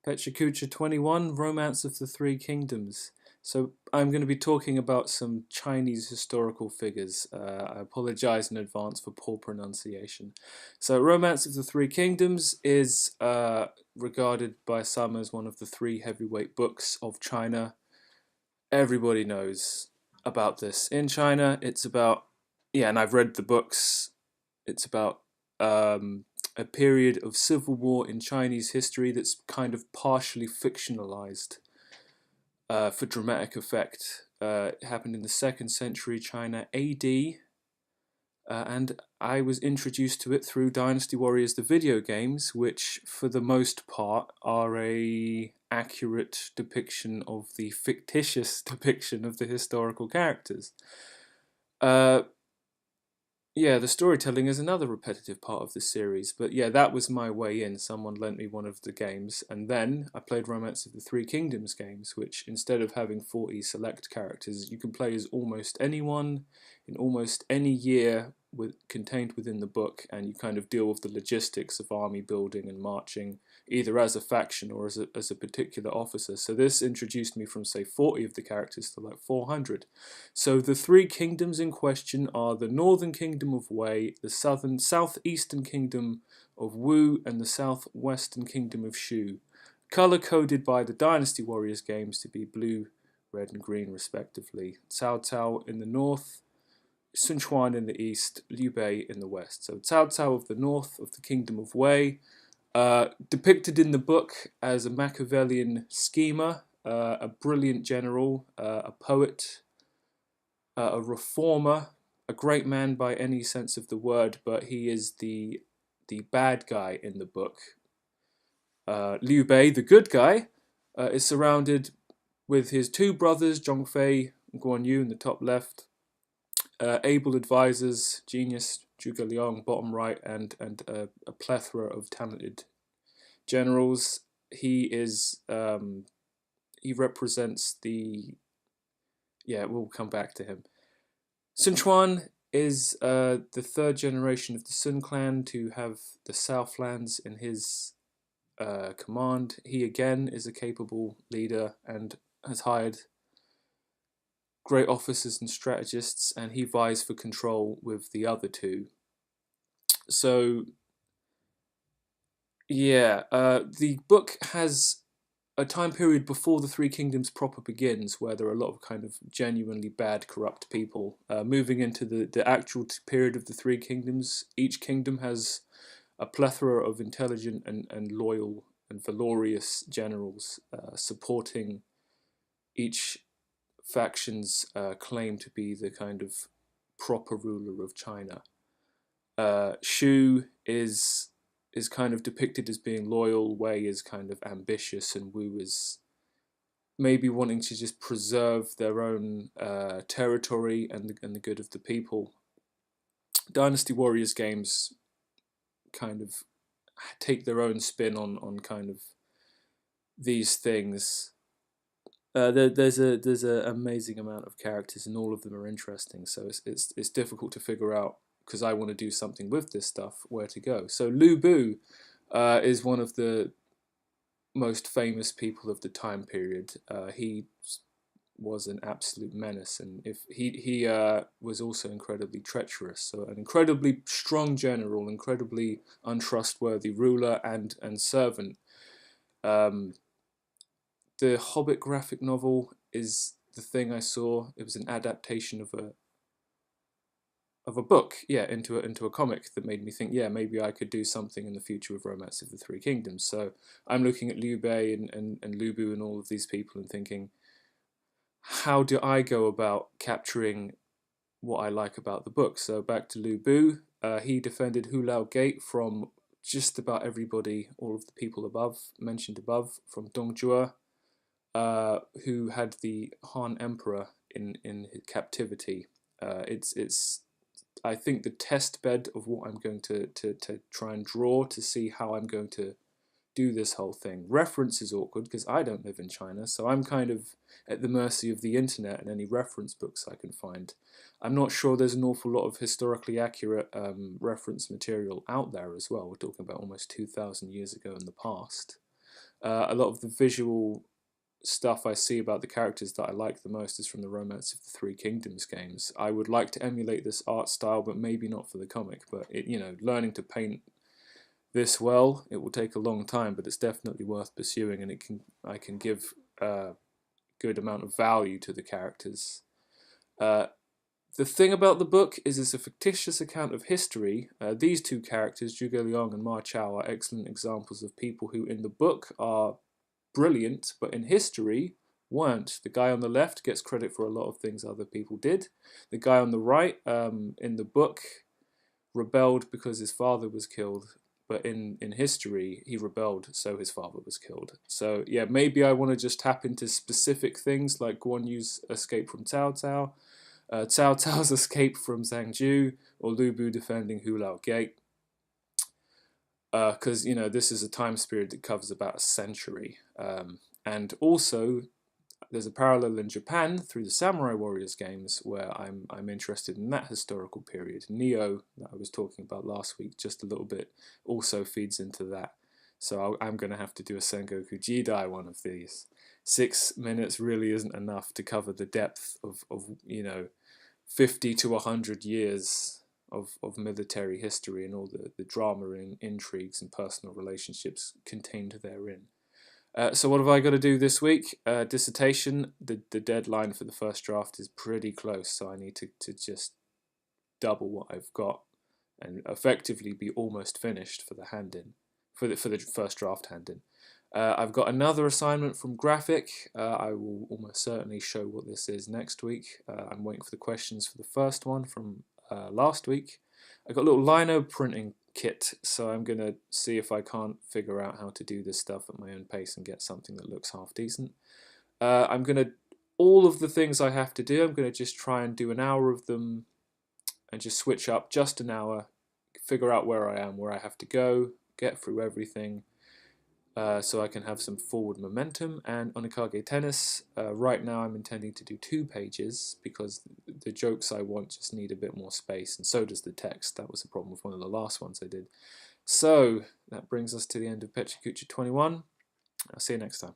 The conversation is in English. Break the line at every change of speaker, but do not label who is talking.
Pecha Kucha 21, Romance of the Three Kingdoms. So I'm going to be talking about some Chinese historical figures. I apologize in advance for poor pronunciation. So Romance of the Three Kingdoms is regarded by some as one of the three heavyweight books of China. Everybody knows about this. In China, it's about, yeah, and I've read the books. It's about a period of civil war in Chinese history that's kind of partially fictionalized for dramatic effect. It happened in the 2nd century China AD, and I was introduced to it through Dynasty Warriors, the video games, which for the most part are a accurate depiction of the fictitious depiction of the historical characters. Yeah, the storytelling is another repetitive part of the series, but yeah, that was my way in. Someone lent me one of the games, and then I played Romance of the Three Kingdoms games, which instead of having 40 select characters, you can play as almost anyone in almost any year contained within the book, and you kind of deal with the logistics of army building and marching, either as a faction or as a particular officer. So this introduced me from, say, 40 of the characters to like 400. So the three kingdoms in question are the Northern Kingdom of Wei, the Southeastern Kingdom of Wu, and the Southwestern Kingdom of Shu, color-coded by the Dynasty Warriors games to be blue, red, and green respectively. Cao Cao in the north, Sun Quan in the east, Liu Bei in the west. So Cao Cao of the north of the Kingdom of Wei, depicted in the book as a Machiavellian schemer, a brilliant general, a poet, a reformer, a great man by any sense of the word, but he is the bad guy in the book. Liu Bei, the good guy, is surrounded with his two brothers, Zhongfei and Guan Yu in the top left, able advisors, genius Zhuge Liang, bottom right, and a plethora of talented generals. He represents the, yeah, we'll come back to him. Sun Quan is the third generation of the Sun clan to have the Southlands in his command. He again is a capable leader and has hired great officers and strategists, and he vies for control with the other two. So yeah, the book has a time period before the Three Kingdoms proper begins, where there are a lot of kind of genuinely bad, corrupt people. Moving into the actual period of the Three Kingdoms, each kingdom has a plethora of intelligent and loyal and valorous generals supporting each faction's claim to be the kind of proper ruler of China. Shu is kind of depicted as being loyal, Wei is kind of ambitious, and Wu is maybe wanting to just preserve their own territory and the good of the people. Dynasty Warriors games kind of take their own spin on kind of these things. There's a amazing amount of characters, and all of them are interesting. So it's difficult to figure out, because I want to do something with this stuff, where to go. So Lu Bu is one of the most famous people of the time period. He was an absolute menace, and if he was also incredibly treacherous. So an incredibly strong general, incredibly untrustworthy ruler and servant. The Hobbit graphic novel is the thing I saw. It was an adaptation of a book, yeah, into a comic that made me think, yeah, maybe I could do something in the future with Romance of the Three Kingdoms. So I'm looking at Liu Bei and Lu Bu and all of these people and thinking, how do I go about capturing what I like about the book? So back to Lu Bu. He defended Hulao Gate from just about everybody, all of the people mentioned above, from Dongjua, who had the Han Emperor in his captivity. It's I think the test bed of what I'm going to try and draw to see how I'm going to do this whole thing. Reference is awkward because I don't live in China, so I'm kind of at the mercy of the internet and any reference books I can find. I'm not sure there's an awful lot of historically accurate reference material out there as well. We're talking about almost 2,000 years ago in the past. A lot of the visual stuff I see about the characters that I like the most is from the Romance of the Three Kingdoms games. I would like to emulate this art style, but maybe not for the comic. But learning to paint this well, it will take a long time, but it's definitely worth pursuing, and I can give a good amount of value to the characters. The thing about the book is it's a fictitious account of history. These two characters, Zhuge Liang and Ma Chao, are excellent examples of people who in the book are brilliant, but in history weren't. The guy on the left gets credit for a lot of things other people did. The guy on the right, in the book, rebelled because his father was killed, but in history he rebelled so his father was killed. So yeah, maybe I want to just tap into specific things like Guan Yu's escape from Cao Cao, Cao Cao's escape from Zhangju, or Lu Bu defending Hulao Gate. Because this is a time period that covers about a century, and also there's a parallel in Japan through the Samurai Warriors games where I'm interested in that historical period. Neo, that I was talking about last week, just a little bit, also feeds into that. So I'm going to have to do a Sengoku Jidai one of these. 6 minutes really isn't enough to cover the depth of 50 to 100 years of military history and all the drama and intrigues and personal relationships contained therein. So what have I got to do this week? Dissertation. The deadline for the first draft is pretty close, so I need to just double what I've got and effectively be almost finished for the hand-in, for the first draft hand-in. I've got another assignment from Graphic. I will almost certainly show what this is next week. I'm waiting for the questions for the first one from last week. I got a little lino printing kit, so I'm going to see if I can't figure out how to do this stuff at my own pace and get something that looks half decent. I'm going to, all of the things I have to do, I'm going to just try and do an hour of them and just switch up just an hour, figure out where I am, where I have to go, get through everything, so I can have some forward momentum. And Onikage Tennis, right now I'm intending to do 2 pages because the jokes I want just need a bit more space, and so does the text. That was a problem with one of the last ones I did. So that brings us to the end of Pecha Kucha 21. I'll see you next time.